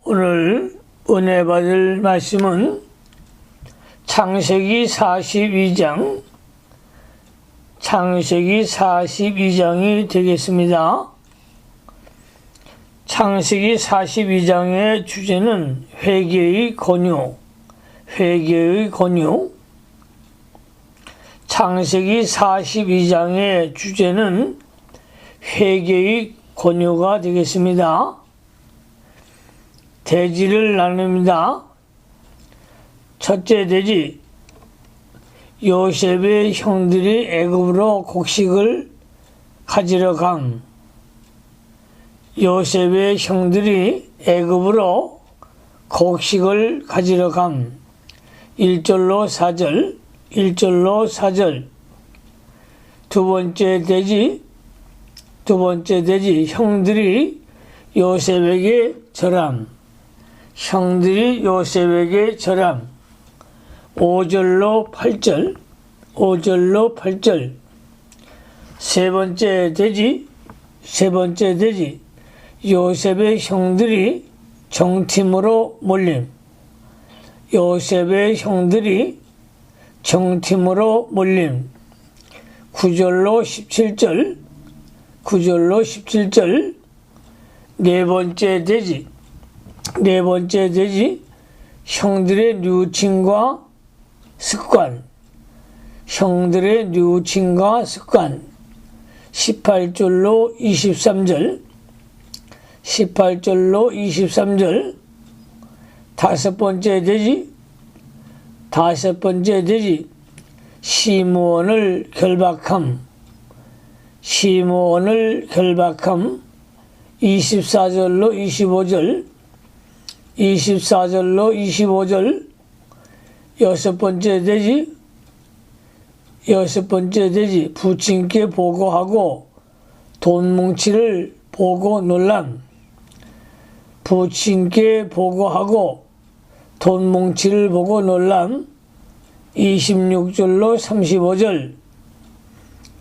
오늘 은혜 받을 말씀은 창세기 42장 되겠습니다. 창세기 42장의 주제는 회개의 권유. 창세기 42장의 주제는 회개의 권유가 되겠습니다. 대지를 나눕니다. 첫째 대지, 요셉의 형들이 애굽으로 곡식을 가지러 감. 요셉의 형들이 애굽으로 곡식을 가지러 감. 1절로 4절. 두 번째 대지, 형들이 요셉에게 절함. 5절로 8절. 세 번째 대지, 요셉의 형들이 정팀으로 몰림. 9절로 17절. 네 번째 대지, 형들의 뉘우침과 습관. 18절로 23절. 다섯 번째 대지, 시므온을 결박함. 24절로 25절. 여섯 번째 대지, 부친께 보고하고 돈 뭉치를 보고 놀람.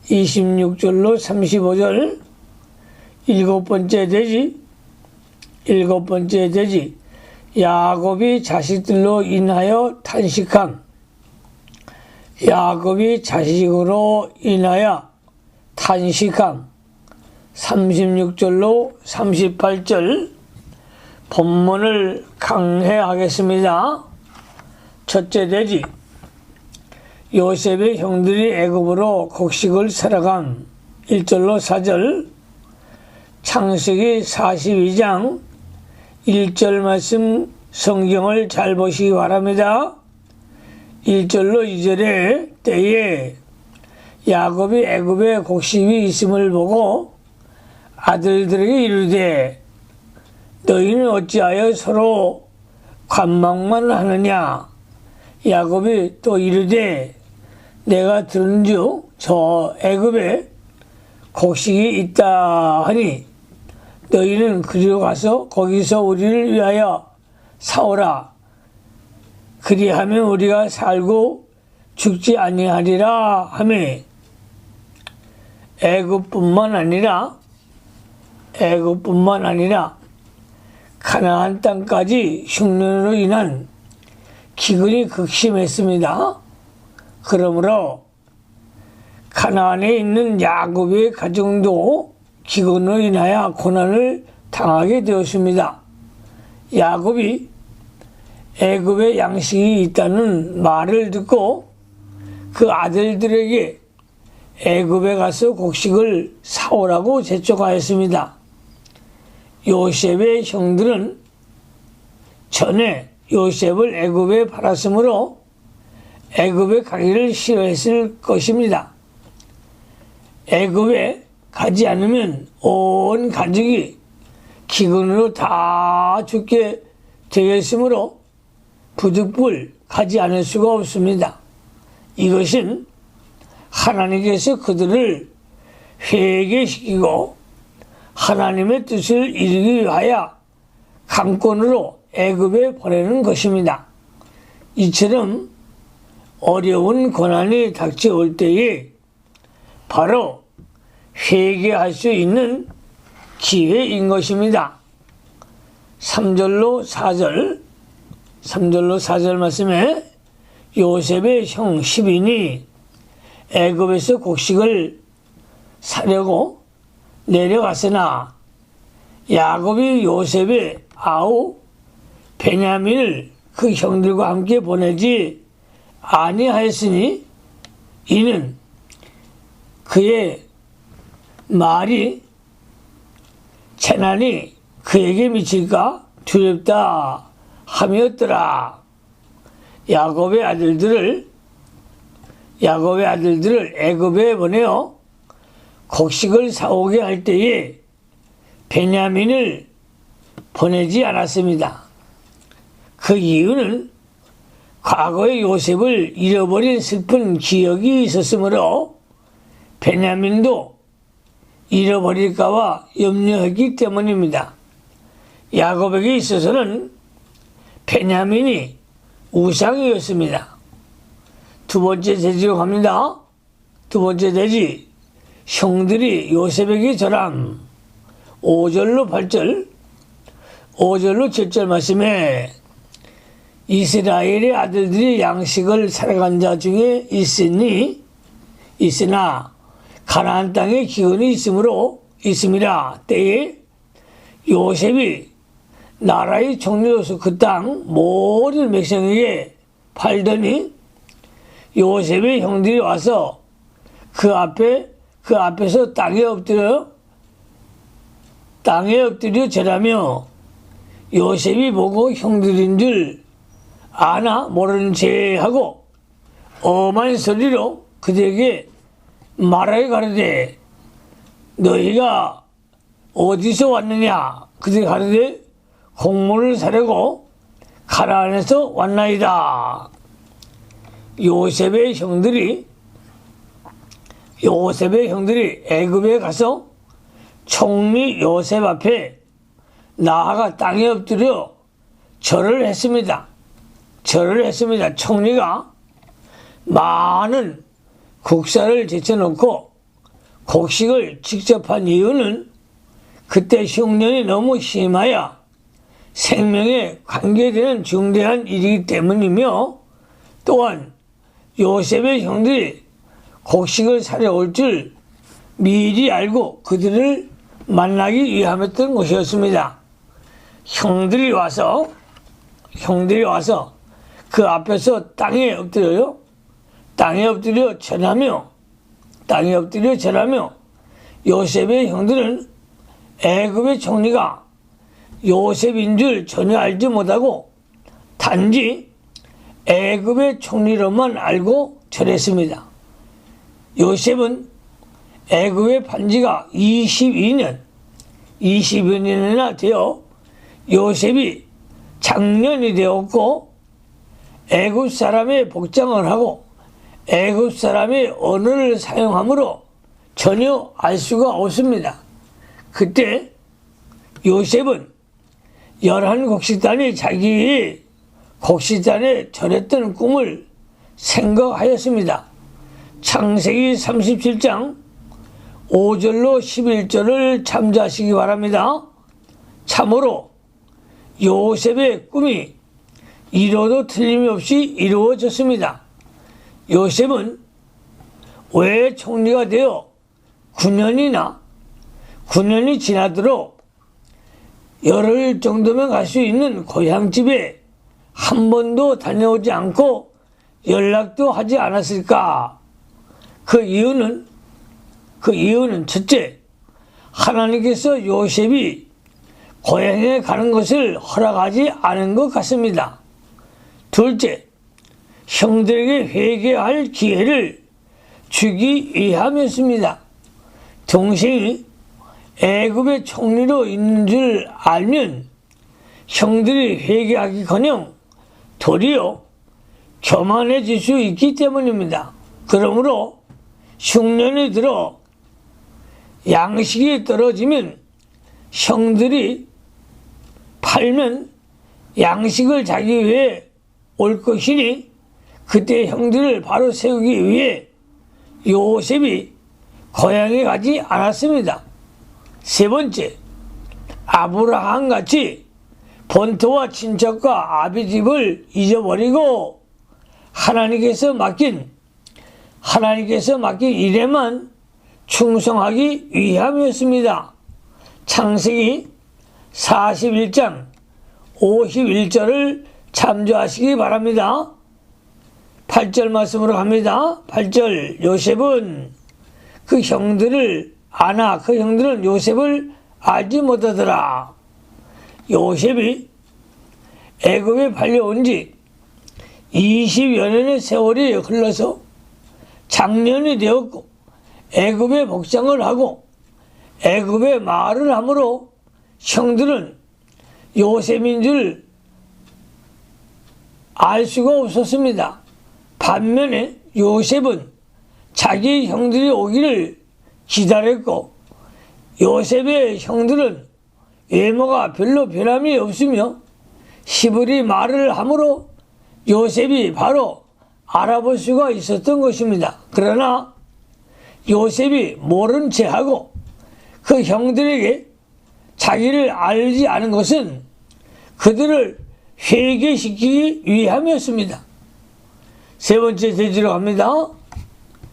26절로 35절. 일곱 번째 대지, 야곱이 자식들로 인하여 탄식함. 36절로 38절. 본문을 강해하겠습니다. 첫째 대지, 요셉의 형들이 애굽으로 곡식을 사러 감. 1절로 4절. 창세기 42장 1절 말씀 성경을 잘 보시기 바랍니다. 1절로 2절에 때에 야곱이 애굽에 곡식이 있음을 보고 아들들에게 이르되 너희는 어찌하여 서로 관망만 하느냐. 야곱이 또 이르되 내가 들은즉 저 애굽에 곡식이 있다 하니 너희는 그리로 가서 거기서 우리를 위하여 사오라. 그리하면 우리가 살고 죽지 아니하리라 하매 애굽뿐만 아니라 가나안 땅까지 흉년으로 인한 기근이 극심했습니다. 그러므로 가나안에 있는 야곱의 가정도 기근으로 인하여 고난을 당하게 되었습니다. 야곱이 애굽에 양식이 있다는 말을 듣고 그 아들들에게 애굽에 가서 곡식을 사오라고 재촉하였습니다. 요셉의 형들은 전에 요셉을 애굽에 팔았으므로 애굽에 가기를 싫어했을 것입니다. 애굽에 가지 않으면 온 가족이 기근으로 다 죽게 되겠으므로 부득불 가지 않을 수가 없습니다. 이것은 하나님께서 그들을 회개시키고 하나님의 뜻을 이루기 위하여 강권으로 애굽에 보내는 것입니다. 이처럼 어려운 고난이 닥쳐올 때에 바로 회개할 수 있는 기회인 것입니다. 3절로 4절 말씀에 요셉의 형 10인이 애굽에서 곡식을 사려고 내려갔으나 야곱이 요셉의 아우 베냐민을 그 형들과 함께 보내지 아니하였으니 이는 그의 말이 재난이 그에게 미칠까 두렵다 함이었더라. 야곱의 아들들을 애굽에 보내어 곡식을 사오게 할 때에 베냐민을 보내지 않았습니다. 그 이유는 과거에 요셉을 잃어버린 슬픈 기억이 있었으므로 베냐민도 잃어버릴까봐 염려했기 때문입니다. 야곱에게 있어서는 베냐민이 우상이었습니다. 두 번째 대지로 갑니다. 두 번째 대지, 형들이 요셉에게 절함. 5절로 8절, 5절로 7절 말씀에 이스라엘의 아들들이 양식을 살아간 자 중에 있으나 가나안 땅에 기근이 있음이라 때에 요셉이 나라의 총리로서 그 땅 모든 백성에게 팔더니 요셉의 형들이 와서 그 앞에서 땅에 엎드려 절하며 요셉이 보고 형들인 줄 아나 모르는 체 하고 엄한 소리로 그들에게 말하여 가르되 너희가 어디서 왔느냐. 그들이 가르되 곡물을 사려고 가나안에서 왔나이다. 요셉의 형들이 애굽에 가서 총리 요셉 앞에 나아가 땅에 엎드려 절을 했습니다. 총리가 많은 국사를 제쳐놓고 곡식을 직접 한 이유는 그때 흉년이 너무 심하여 생명에 관계되는 중대한 일이기 때문이며 또한 요셉의 형들이 곡식을 사려 올 줄 미리 알고 그들을 만나기 위함이었던 것이었습니다. 형들이 와서 그 앞에서 땅에 엎드려 절하며 요셉의 형들은 애굽의 총리가 요셉인 줄 전혀 알지 못하고 단지 애굽의 총리로만 알고 절했습니다. 요셉은 애굽에 판 지가 22년이나 되어 요셉이 장년이 되었고 애굽 사람의 복장을 하고 애굽 사람의 언어를 사용하므로 전혀 알 수가 없습니다. 그때 요셉은 11곡식단이 자기의 곡식단에 절했던 꿈을 생각하였습니다. 창세기 37장 5절로 11절을 참조하시기 바랍니다. 참으로 요셉의 꿈이 이루어도 틀림없이 이루어졌습니다. 요셉은 왜 총리가 되어 9년이 지나도록 열흘 정도면 갈 수 있는 고향집에 한 번도 다녀오지 않고 연락도 하지 않았을까? 그 이유는 첫째, 하나님께서 요셉이 고향에 가는 것을 허락하지 않은 것 같습니다. 둘째, 형들에게 회개할 기회를 주기 위함이었습니다. 동생이 애굽의 총리로 있는 줄 알면 형들이 회개하기커녕 도리어 교만해질 수 있기 때문입니다. 그러므로 흉년이 들어 양식이 떨어지면 형들이 팔면 양식을 자기 위해 올 것이니 그때 형들을 바로 세우기 위해 요셉이 고향에 가지 않았습니다. 세 번째, 아브라함 같이 본토와 친척과 아비 집을 잊어버리고 하나님께서 맡긴 일에만 충성하기 위함이었습니다. 창세기 41장 51절을 참조하시기 바랍니다. 8절 말씀으로 갑니다. 8절 요셉은 그 형들은 요셉을 알지 못하더라. 요셉이 애굽에 팔려온 지 20여 년의 세월이 흘러서 장년이 되었고 애굽에 복장을 하고 애굽에 말을 하므로 형들은 요셉인 줄 알 수가 없었습니다. 반면에 요셉은 자기 형들이 오기를 기다렸고 요셉의 형들은 외모가 별로 변함이 없으며 시부리 말을 하므로 요셉이 바로 알아볼 수가 있었던 것입니다. 그러나 요셉이 모른 체하고 그 형들에게 자기를 알지 않은 것은 그들을 회개시키기 위함이었습니다. 세 번째 돼지로 갑니다.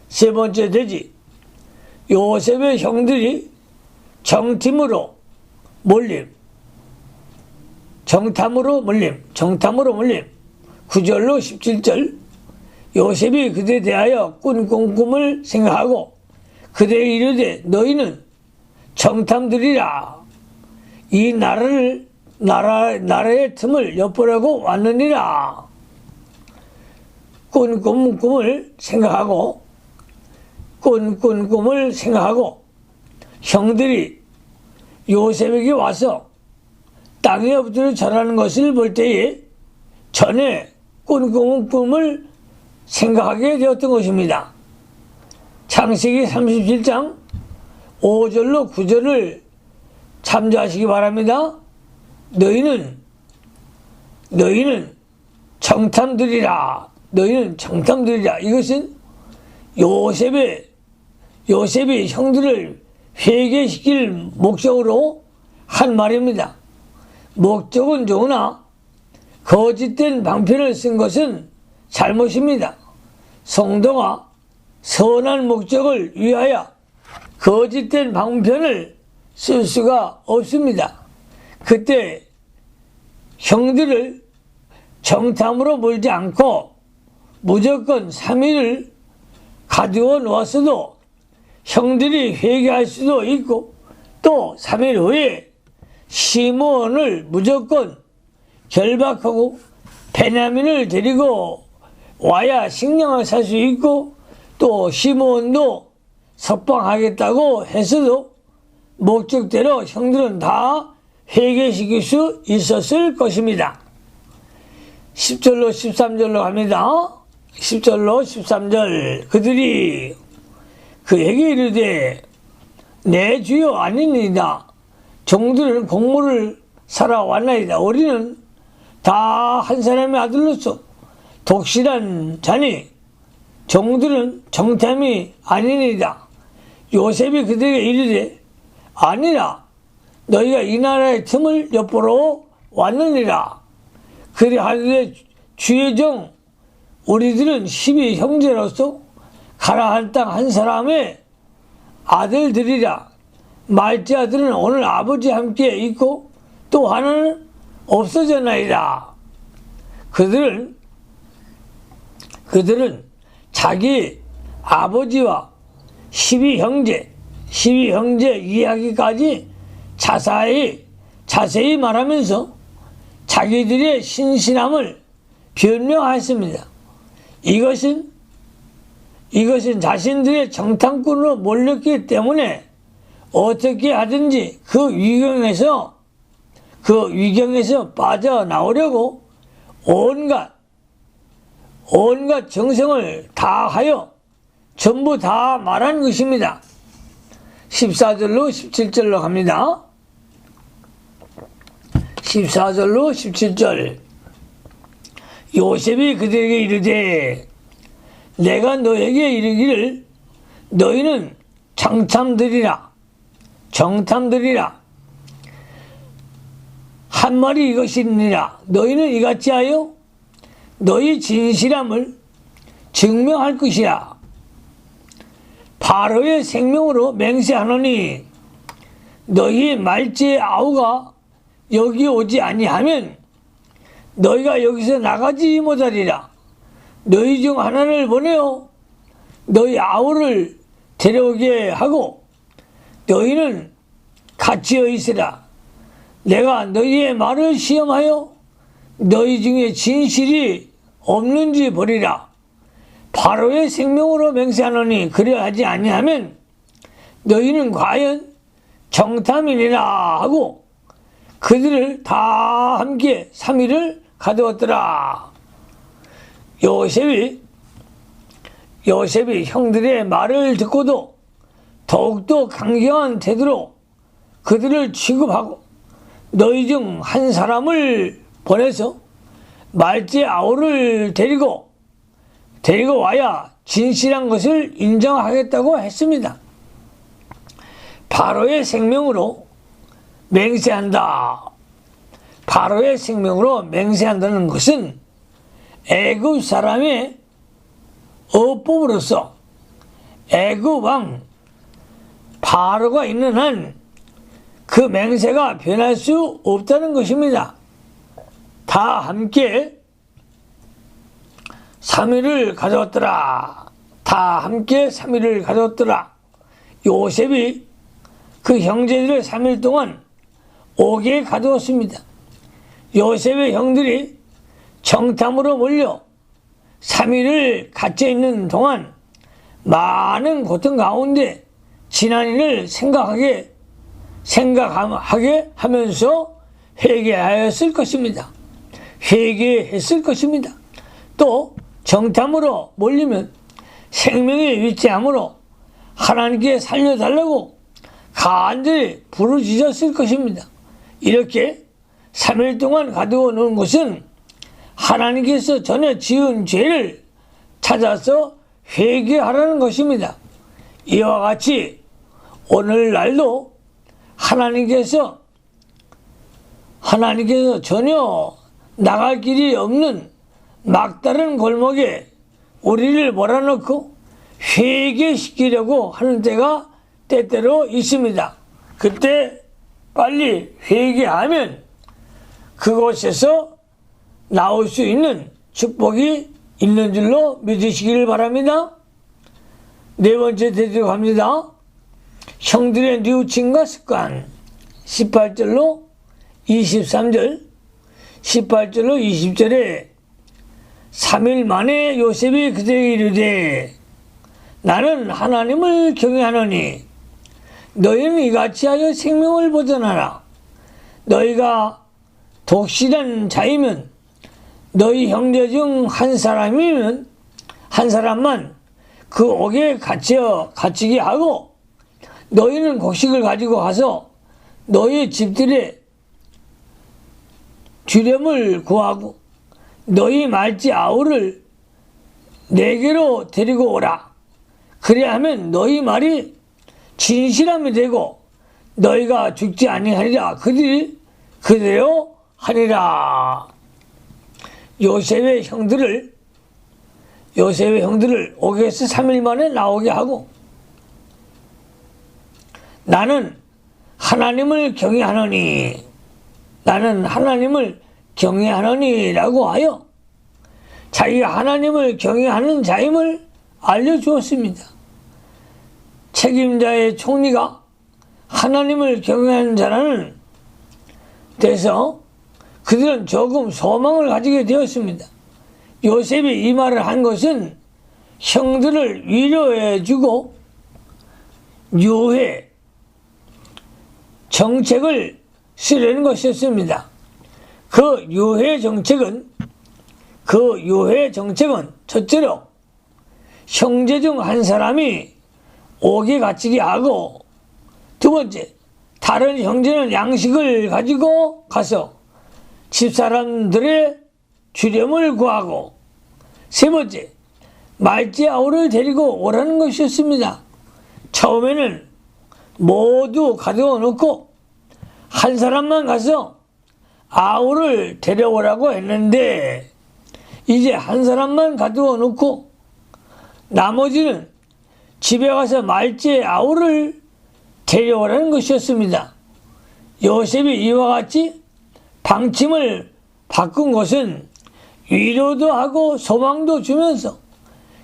세 번째 돼지. 요셉의 형들이 정탐으로 몰림. 9절로 17절. 요셉이 그들에 대하여 꾼 꿈을 생각하고 그들에게 이르되 너희는 정탐들이라. 이 나라의 틈을 엿보려고 왔느니라. 꾼 꿈을 생각하고 형들이 요셉에게 와서 땅에 엎드려 절하는 것을 볼 때에 전에 꾼 꿈을 생각하게 되었던 것입니다. 창세기 37장 5절로 9절을 참조하시기 바랍니다. 너희는 정탐들이라. 이것은 요셉이 형들을 회개시킬 목적으로 한 말입니다. 목적은 좋으나 거짓된 방편을 쓴 것은 잘못입니다. 성도가 선한 목적을 위하여 거짓된 방편을 쓸 수가 없습니다. 그때 형들을 정탐으로 몰지 않고 무조건 3일을 가두어 놓았어도 형들이 회개할 수도 있고 또 3일 후에 시므온을 무조건 결박하고 베냐민을 데리고 와야 식량을 살 수 있고 또 시므온도 석방하겠다고 했어도 목적대로 형들은 다 회개시킬 수 있었을 것입니다. 10절로 13절로 갑니다. 10절로 13절. 그들이 그에게 이르되 내 주여 아니니이다. 종들은 공물을 살아왔나이다. 우리는 다 한 사람의 아들로서 독실한 자니 종들은 정탐이 아니니이다. 요셉이 그들에게 이르되 아니라 너희가 이 나라의 틈을 엿보러 왔느니라. 그리 하되 주의 종 우리들은 12형제로서 가나안 땅 한 사람의 아들들이라. 말째 아들은 오늘 아버지 함께 있고 또 하나는 없어졌나이다. 그들은 자기 아버지와 12형제 이야기까지 자세히 말하면서 자기들의 신실함을 변명하였습니다. 이것은 자신들의 정탐꾼으로 몰렸기 때문에 어떻게 하든지 그 위경에서 빠져나오려고 온갖 정성을 다하여 전부 다 말한 것입니다. 14절로 17절로 갑니다. 14절로 17절. 요셉이 그들에게 이르되 내가 너에게 이르기를 너희는 정탐들이라 한 말이 이것이니라. 너희는 이같이 하여 너희 진실함을 증명할 것이라. 바로의 생명으로 맹세하노니 너희 말지의 아우가 여기 오지 아니하면 너희가 여기서 나가지 못하리라. 너희 중 하나를 보내어 너희 아우를 데려오게 하고 너희는 같이어 있으라. 내가 너희의 말을 시험하여 너희 중에 진실이 없는지 보리라. 바로의 생명으로 맹세하노니 그리하지 아니하면 너희는 과연 정탐이니라 하고 그들을 다 함께 3일을 가두었더라. 요셉이 형들의 말을 듣고도 더욱더 강경한 태도로 그들을 취급하고 너희 중 한 사람을 보내서 말제 아우를 데리고 와야 진실한 것을 인정하겠다고 했습니다. 바로의 생명으로 맹세한다. 바로의 생명으로 맹세한다는 것은 애굽 사람의 어법으로서 애굽 왕 바로가 있는 한 그 맹세가 변할 수 없다는 것입니다. 다 함께 3일을 가졌더라. 다 함께 3일을 가졌더라. 요셉이 그 형제들을 3일 동안 옥에 가두었습니다. 요셉의 형들이 정탐으로 몰려 3일을 갇혀 있는 동안 많은 고통 가운데 지난 일을 생각하게 하면서 회개하였을 것입니다. 회개했을 것입니다. 또 정탐으로 몰리면 생명의 위치함으로 하나님께 살려달라고 간절히 부르짖었을 것입니다. 이렇게 3일 동안 가두어 놓은 것은 하나님께서 전에 지은 죄를 찾아서 회개하라는 것입니다. 이와 같이 오늘날도 하나님께서 전혀 나갈 길이 없는 막다른 골목에 우리를 몰아넣고 회개시키려고 하는 때가 때때로 있습니다. 그때 빨리 회개하면 그곳에서 나올 수 있는 축복이 있는 줄로 믿으시기를 바랍니다. 네 번째 대지로 갑니다. 형들의 뉘우침과 습관 18절로 23절 18절로 20절에 3일 만에 요셉이 그들에게 이르되 나는 하나님을 경외하노니 너희는 이같이 하여 생명을 보존하라. 너희가 독실한 자이면 너희 형제 중 한 사람만 그 옥에 갇히게 하고 너희는 곡식을 가지고 가서 너희 집들의 주렴을 구하고 너희 말지 아우를 내게로 데리고 오라. 그리하면 너희 말이 진실함이 되고 너희가 죽지 아니하리라. 그들이 그대로 하리라. 요셉의 형들을 옥에서 3일 만에 나오게 하고 나는 하나님을 경외하노니 라고 하여 자기가 하나님을 경외하는 자임을 알려주었습니다. 책임자의 총리가 하나님을 경외하는 자라는 데서 그들은 조금 소망을 가지게 되었습니다. 요셉이 이 말을 한 것은 형들을 위로해주고 유해 정책을 쓰려는 것이었습니다. 그 유해 정책은 첫째로 형제 중 한 사람이 옥에 갇히게 하고, 두 번째, 다른 형제는 양식을 가지고 가서 집사람들의 주렴을 구하고, 세 번째, 말지 아우를 데리고 오라는 것이었습니다. 처음에는 모두 가두어 놓고 한 사람만 가서 아우를 데려오라고 했는데 이제 한 사람만 가두어 놓고 나머지는 집에 가서 말째 아우를 데려오라는 것이었습니다. 요셉이 이와 같이 방침을 바꾼 것은 위로도 하고 소망도 주면서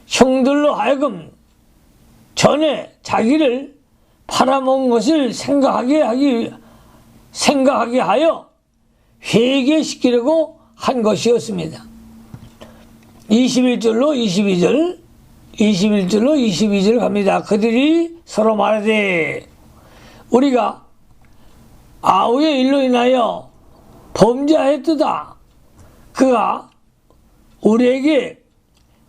형들로 하여금 전에 자기를 팔아먹은 것을 생각하게 하여 회개시키려고 한 것이었습니다. 21절로 22절, 21절로 22절 갑니다. 그들이 서로 말하되 우리가 아우의 일로 인하여 범죄하였도다. 그가 우리에게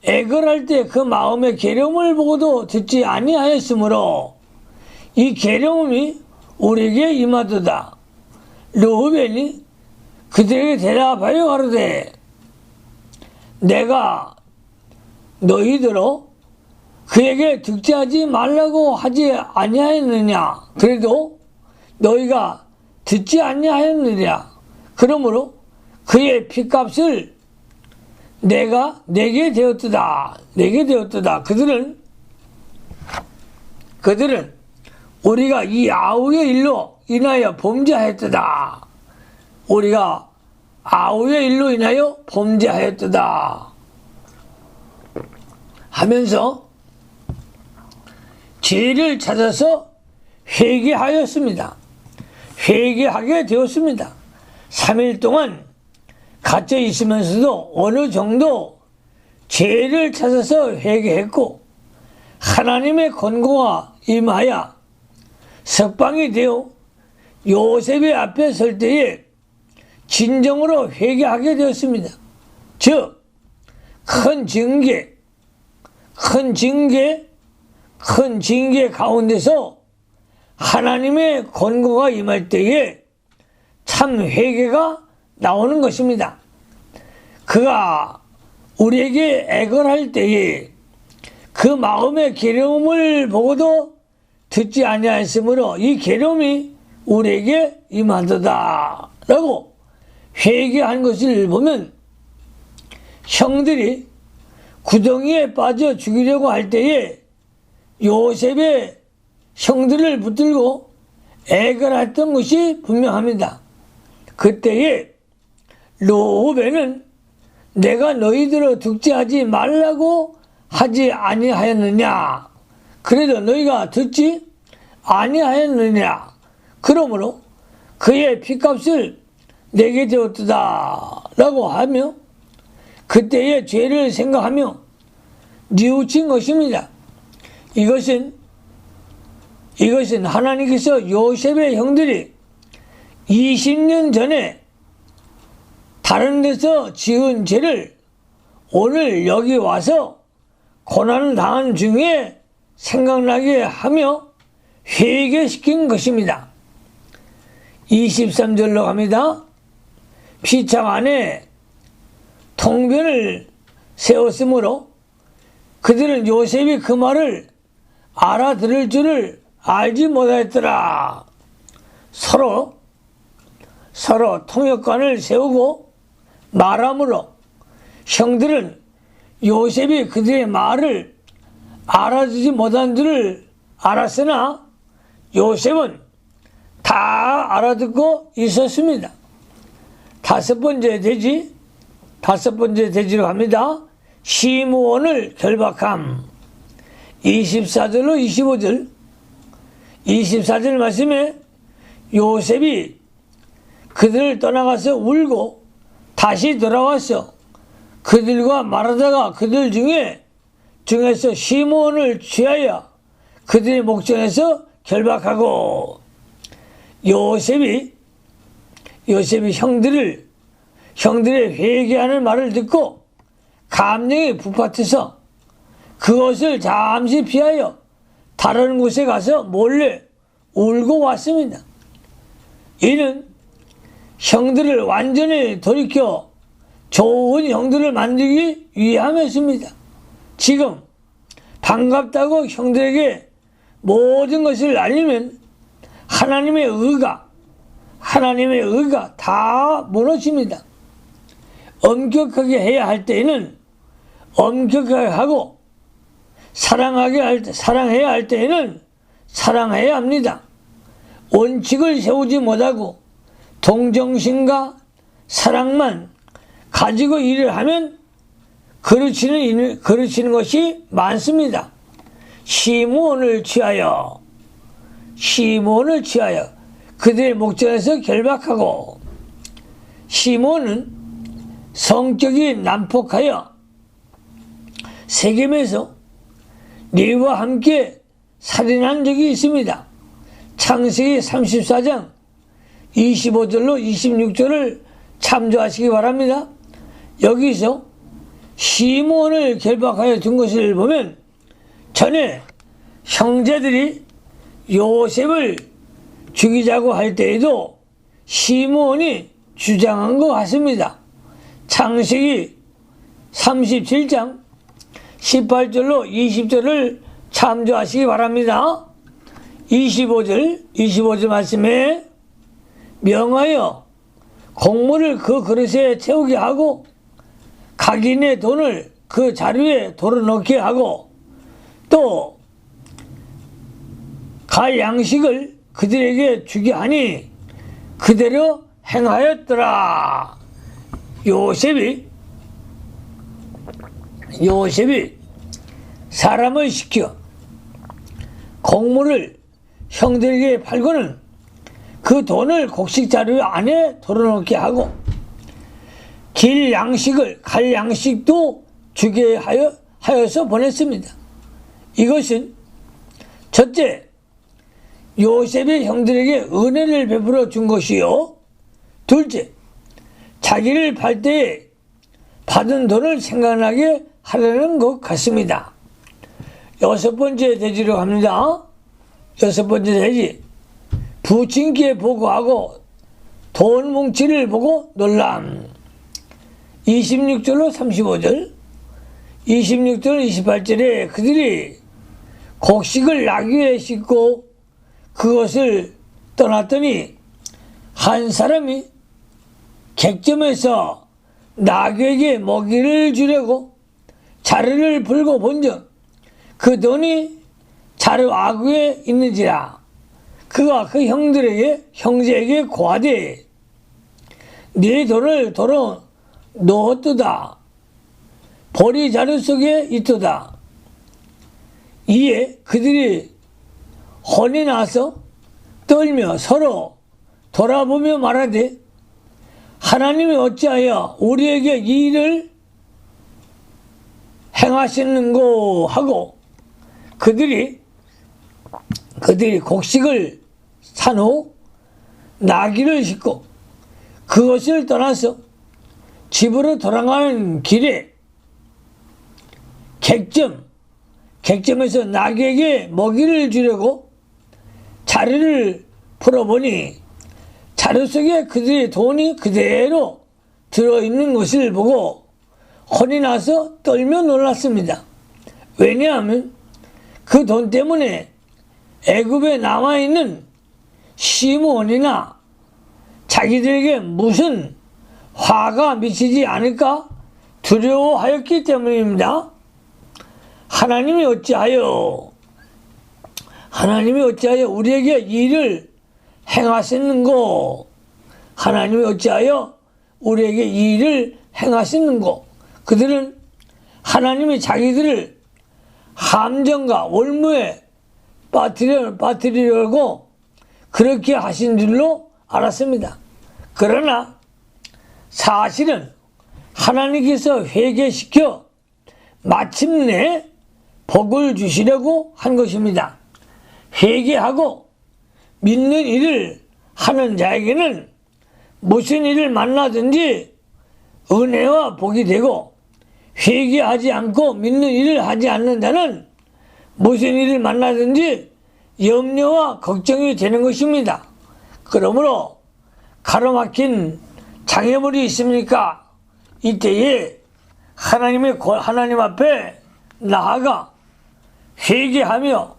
애걸할 때 그 마음의 계룡을 보고도 듣지 아니하였으므로 이 계룡이 우리에게 임하도다. 르우벤이 그들에게 대답하여 가로되 내가 너희들로 그에게 득죄하지 말라고 하지 아니하였느냐. 그래도 너희가 듣지 아니하였느냐. 그러므로 그의 핏값을 내가 내게 되었도다. 내게 되었도다. 그들은 우리가 이 아우의 일로 인하여 범죄하였도다. 우리가 아우의 일로 인하여 범죄하였도다. 하면서 죄를 찾아서 회개하였습니다. 회개하게 되었습니다. 3일 동안 갇혀 있으면서도 어느 정도 죄를 찾아서 회개했고 하나님의 권고가 임하여 석방이 되어 요셉의 앞에 설 때에 진정으로 회개하게 되었습니다. 즉 큰 징계 가운데서 하나님의 권고가 임할 때에 참 회개가 나오는 것입니다. 그가 우리에게 애걸할 때에 그 마음의 계룡을 보고도 듣지 아니하였으므로 이 계룡이 우리에게 임하도다 라고 회개한 것을 보면 형들이 구덩이에 빠져 죽이려고 할 때에 요셉의 형들을 붙들고 애걸했던 것이 분명합니다. 그때에 르우벤은 내가 너희들을 득죄하지 말라고 하지 아니하였느냐. 그래도 너희가 듣지 아니하였느냐. 그러므로 그의 핏값을 내게 되었다 라고 하며 그때의 죄를 생각하며 뉘우친 것입니다. 이것은 하나님께서 요셉의 형들이 20년 전에 다른 데서 지은 죄를 오늘 여기 와서 고난을 당한 중에 생각나게 하며 회개시킨 것입니다. 23절로 갑니다. 피창 안에 통변을 세웠으므로 그들은 요셉이 그 말을 알아들을 줄을 알지 못하였더라. 서로 통역관을 세우고 말하므로 형들은 요셉이 그들의 말을 알아듣지 못한 줄을 알았으나 요셉은 다 알아듣고 있었습니다. 다섯 번째 돼지로 갑니다. 시므온을 결박함. 24절로 25절 24절 말씀에 요셉이 그들을 떠나가서 울고 다시 돌아와서 그들과 말하다가 그들 중에서 시므온을 취하여 그들의 목전에서 결박하고 요셉이 형들의 회개하는 말을 듣고 감정에 북받쳐서 그것을 잠시 피하여 다른 곳에 가서 몰래 울고 왔습니다. 이는 형들을 완전히 돌이켜 좋은 형들을 만들기 위함이었습니다. 지금 반갑다고 형들에게 모든 것을 알리면 하나님의 의가 하나님의 의가 다 무너집니다. 엄격하게 해야 할 때에는 엄격하게 하고 사랑해야 할 때에는 사랑해야 합니다. 원칙을 세우지 못하고 동정심과 사랑만 가지고 일을 하면 그르치는 것이 많습니다. 시므온을 취하여 그들의 목전에서 결박하고, 시므온은 성격이 난폭하여 세겜에서 레위와 함께 살인한 적이 있습니다. 창세기 34장 25절로 26절을 참조하시기 바랍니다. 여기서 시므온을 결박하여 둔 것을 보면 전에 형제들이 요셉을 죽이자고 할 때에도 시므온이 주장한 것 같습니다. 창세기 37장 18절로 20절을 참조하시기 바랍니다. 25절 말씀에 명하여 곡물을 그 그릇에 채우게 하고 각인의 돈을 그 자루에 덜어넣게 하고 또 가 양식을 그들에게 주게 하니 그대로 행하였더라. 요셉이 사람을 시켜 곡물을 형들에게 팔고는 그 돈을 곡식 자루 안에 덜어넣게 하고 갈 양식도 주게 하여서 보냈습니다. 이것은 첫째, 요셉의 형들에게 은혜를 베풀어 준 것이요, 둘째, 자기를 팔 때에 받은 돈을 생각나게 하려는 것 같습니다. 여섯 번째 대지로 갑니다. 여섯 번째 대지, 부친께 보고하고 돈 뭉치를 보고 놀람. 26절로 35절, 26절 28절에 그들이 곡식을 나귀에 싣고 그것을 떠났더니 한 사람이 객점에서 나귀에게 먹이를 주려고 자루를 풀고 본즉 그 돈이 자루 아구에 있는지라. 그가 그 형제에게 고하되 네 돈을 도로 넣었도다. 보리 자루 속에 있도다. 이에 그들이 혼이 나서 떨며 서로 돌아보며 말하되 하나님이 어찌하여 우리에게 이 일을 행하시는고 하고 그들이 곡식을 산 후 나귀를 싣고 그것을 떠나서 집으로 돌아가는 길에 객점에서 나귀에게 먹이를 주려고 자루를 풀어보니 자루 속에 그들의 돈이 그대로 들어있는 것을 보고 혼이 나서 떨며 놀랐습니다. 왜냐하면 그 돈 때문에 애굽에 남아있는 시므온이나 자기들에게 무슨 화가 미치지 않을까 두려워하였기 때문입니다. 하나님이 어찌하여 우리에게 이 일을 행하시는고? 하나님이 어찌하여 우리에게 이 일을 행하시는고? 그들은 하나님이 자기들을 함정과 올무에 빠뜨리려고 그렇게 하신 줄로 알았습니다. 그러나 사실은 하나님께서 회개시켜 마침내 복을 주시려고 한 것입니다. 회개하고 믿는 일을 하는 자에게는 무슨 일을 만나든지 은혜와 복이 되고, 회개하지 않고 믿는 일을 하지 않는 자는 무슨 일을 만나든지 염려와 걱정이 되는 것입니다. 그러므로 가로막힌 장애물이 있습니까? 이때에 하나님 앞에 나아가 회개하며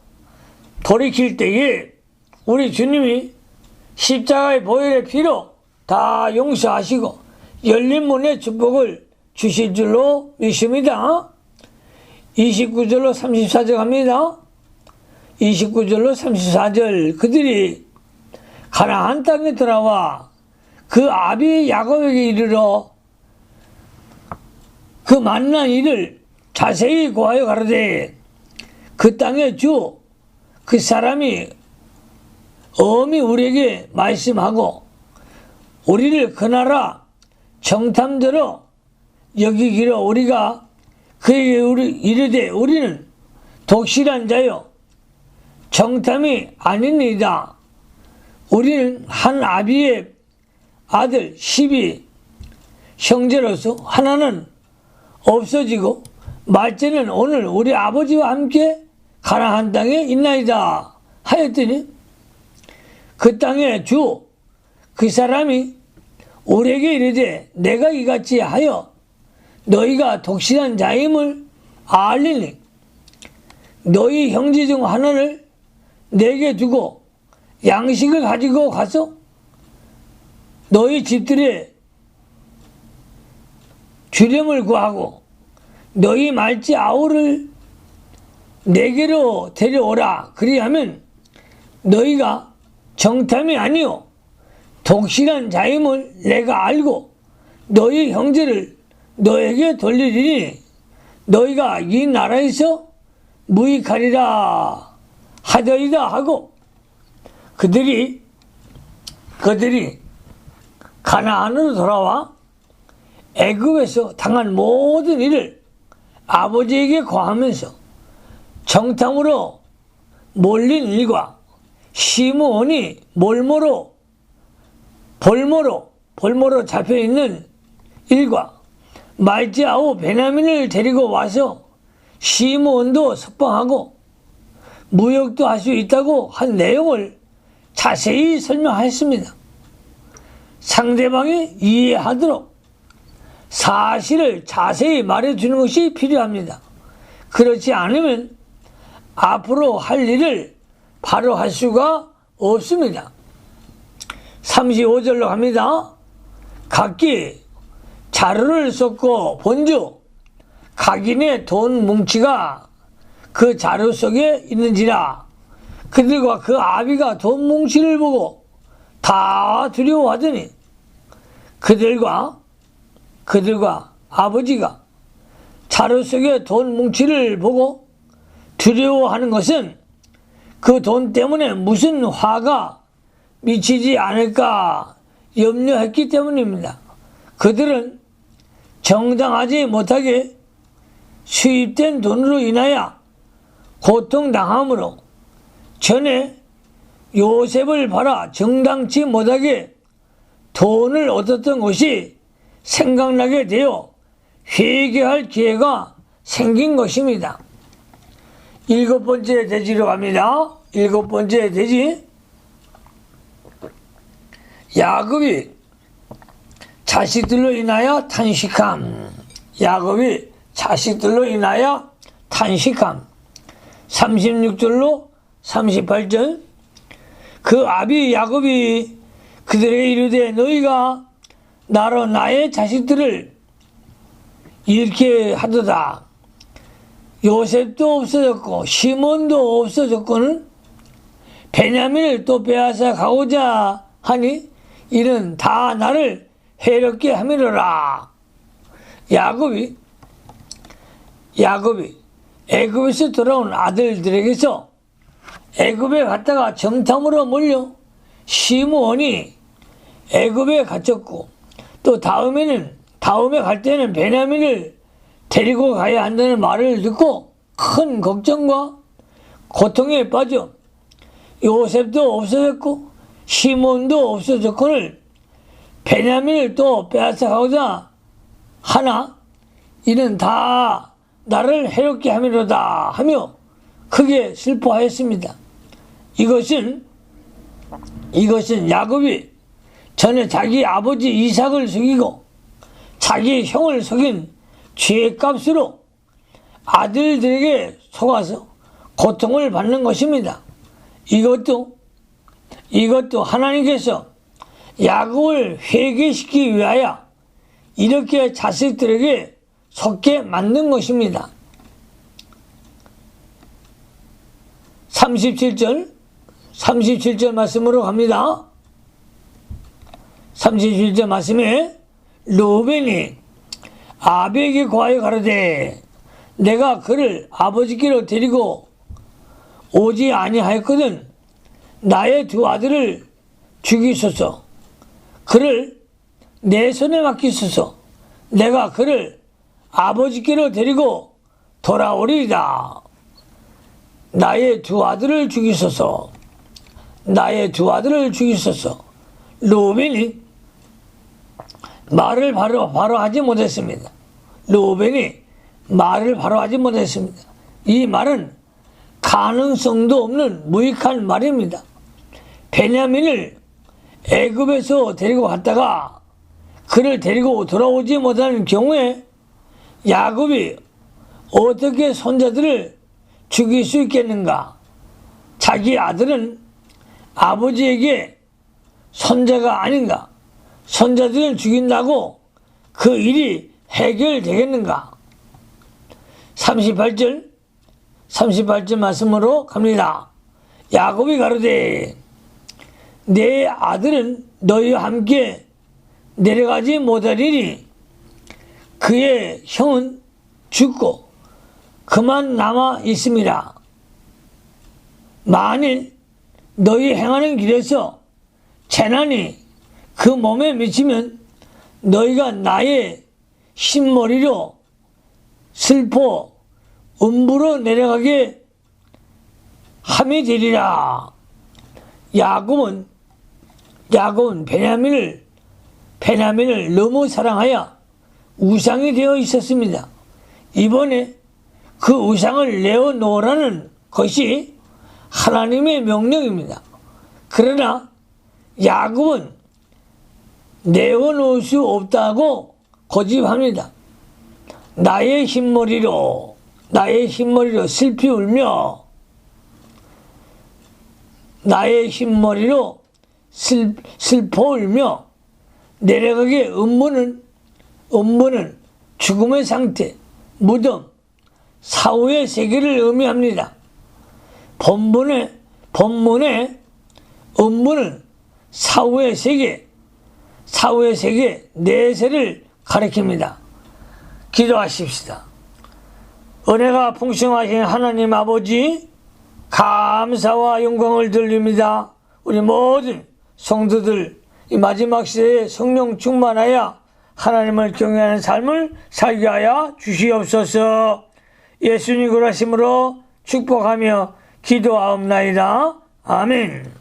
돌이킬 때에 우리 주님이 십자가의 보혈의 피로 다 용서하시고 열린 문의 축복을 주실 줄로 믿습니다. 29절로 34절 갑니다. 29절로 34절 그들이 가나안 땅에 돌아와 그 아비 야곱에게 이르러 그 만난 일을 자세히 고하여 가로되 그 땅의 주 그 사람이 엄히 우리에게 말씀하고 우리를 그 나라 정탐대로 여기기로 우리가 그에게 이르되 우리는 독실한 자요 정탐이 아닙니다. 우리는 한 아비의 아들 12 형제로서 하나는 없어지고 말째는 오늘 우리 아버지와 함께 가나안 땅에 있나이다 하였더니 그 땅의 주 그 사람이 우리에게 이르되 내가 이같이 하여 너희가 독실한 자임을 알리니 너희 형제 중 하나를 내게 두고 양식을 가지고 가서 너희 집들에 주렴을 구하고 너희 말지 아우를 내게로 데려오라. 그리하면 너희가 정탐이 아니요 독실한 자임을 내가 알고 너희 형제를 너에게 돌리리니 너희가 이 나라에서 무익하리라 하더이다 하고 그들이 가나안으로 돌아와 애굽에서 당한 모든 일을 아버지에게 고하면서 정탐으로 몰린 일과 시므온이 볼모로 잡혀있는 일과 말지 아우 베냐민을 데리고 와서 시므온도 석방하고 무역도 할 수 있다고 한 내용을 자세히 설명했습니다. 상대방이 이해하도록 사실을 자세히 말해주는 것이 필요합니다. 그렇지 않으면 앞으로 할 일을 바로 할 수가 없습니다. 35절로 갑니다. 각기 자루를 쏟고 본즉 각인의 돈 뭉치가 그 자루 속에 있는지라 그들과 그 아비가 돈 뭉치를 보고 다 두려워하더니 그들과 아버지가 자루 속에 돈 뭉치를 보고 두려워하는 것은 그 돈 때문에 무슨 화가 미치지 않을까 염려했기 때문입니다. 그들은 정당하지 못하게 수입된 돈으로 인하여 고통당함으로 전에 요셉을 팔아 정당치 못하게 돈을 얻었던 것이 생각나게 되어 회개할 기회가 생긴 것입니다. 7번째 대지로 갑니다. 7번째 대지. 야곱이 자식들로 인하여 탄식함. 야곱이 자식들로 인하여 탄식함. 36절로 38절. 그 아비 야곱이 그들에게 이르되 너희가 나로 나의 자식들을 잃게 하도다. 요셉도 없어졌고 시몬도 없어졌고는 베냐민을 또 빼앗아 가고자 하니 이는 다 나를 해롭게 함이로라. 야곱이 애굽에서 돌아온 아들들에게서 애굽에 갔다가 정탐으로 몰려 시므온이 애굽에 갇혔고 또 다음에 갈 때는 베냐민을 데리고 가야 한다는 말을 듣고 큰 걱정과 고통에 빠져 요셉도 없어졌고 시몬도 없어졌거늘 베냐민을 또 빼앗아가고자 하나 이는 다 나를 해롭게 함이로다 하며 크게 슬퍼하였습니다. 이것은 야곱이 전에 자기 아버지 이삭을 속이고 자기 형을 속인 죄값으로 아들들에게 속아서 고통을 받는 것입니다. 이것도 이것도 하나님께서 야곱을 회개시키기 위하여 이렇게 자식들에게 속게 만든 것입니다. 37절 말씀으로 갑니다. 37절 말씀에 르우벤이 아비에게 고하여 가로되 내가 그를 아버지께로 데리고 오지 아니하였거든 나의 두 아들을 죽이소서. 그를 내 손에 맡기소서. 내가 그를 아버지께로 데리고 돌아오리이다. 나의 두 아들을 죽이소서. 나의 두 아들을 죽이소서. 르우벤이 말을 바로 하지 못했습니다. 르우벤이 말을 바로 하지 못했습니다. 이 말은 가능성도 없는 무익한 말입니다. 베냐민을 애굽에서 데리고 갔다가 그를 데리고 돌아오지 못하는 경우에 야곱이 어떻게 손자들을 죽일 수 있겠는가? 자기 아들은 아버지에게 손자가 아닌가? 손자들을 죽인다고 그 일이 해결되겠는가? 38절 말씀으로 갑니다. 야곱이 가로되 내 아들은 너희와 함께 내려가지 못하리니 그의 형은 죽고 그만 남아 있음이라. 만일 너희 행하는 길에서 재난이 그 몸에 미치면 너희가 나의 흰머리로 슬퍼 음부로 내려가게 함이 되리라. 야곱은 베냐민을 너무 사랑하여 우상이 되어 있었습니다. 이번에 그 우상을 내어놓으라는 것이 하나님의 명령입니다. 그러나 야곱은 내어놓을 수 없다고 고집합니다. 나의 흰머리로 슬피 울며 나의 흰머리로 슬퍼 울며 내려가게 음부는 죽음의 상태, 무덤, 사후의 세계를 의미합니다. 본문의 음부는 사후의 세계 내세를 가리킵니다. 기도하십시다. 은혜가 풍성하신 하나님 아버지, 감사와 영광을 돌립니다. 우리 모든 성도들 이 마지막 시대에 성령 충만하여 하나님을 경외하는 삶을 살게 하여 주시옵소서. 예수님 그러심으로 축복하며 기도하옵나이다. 아멘.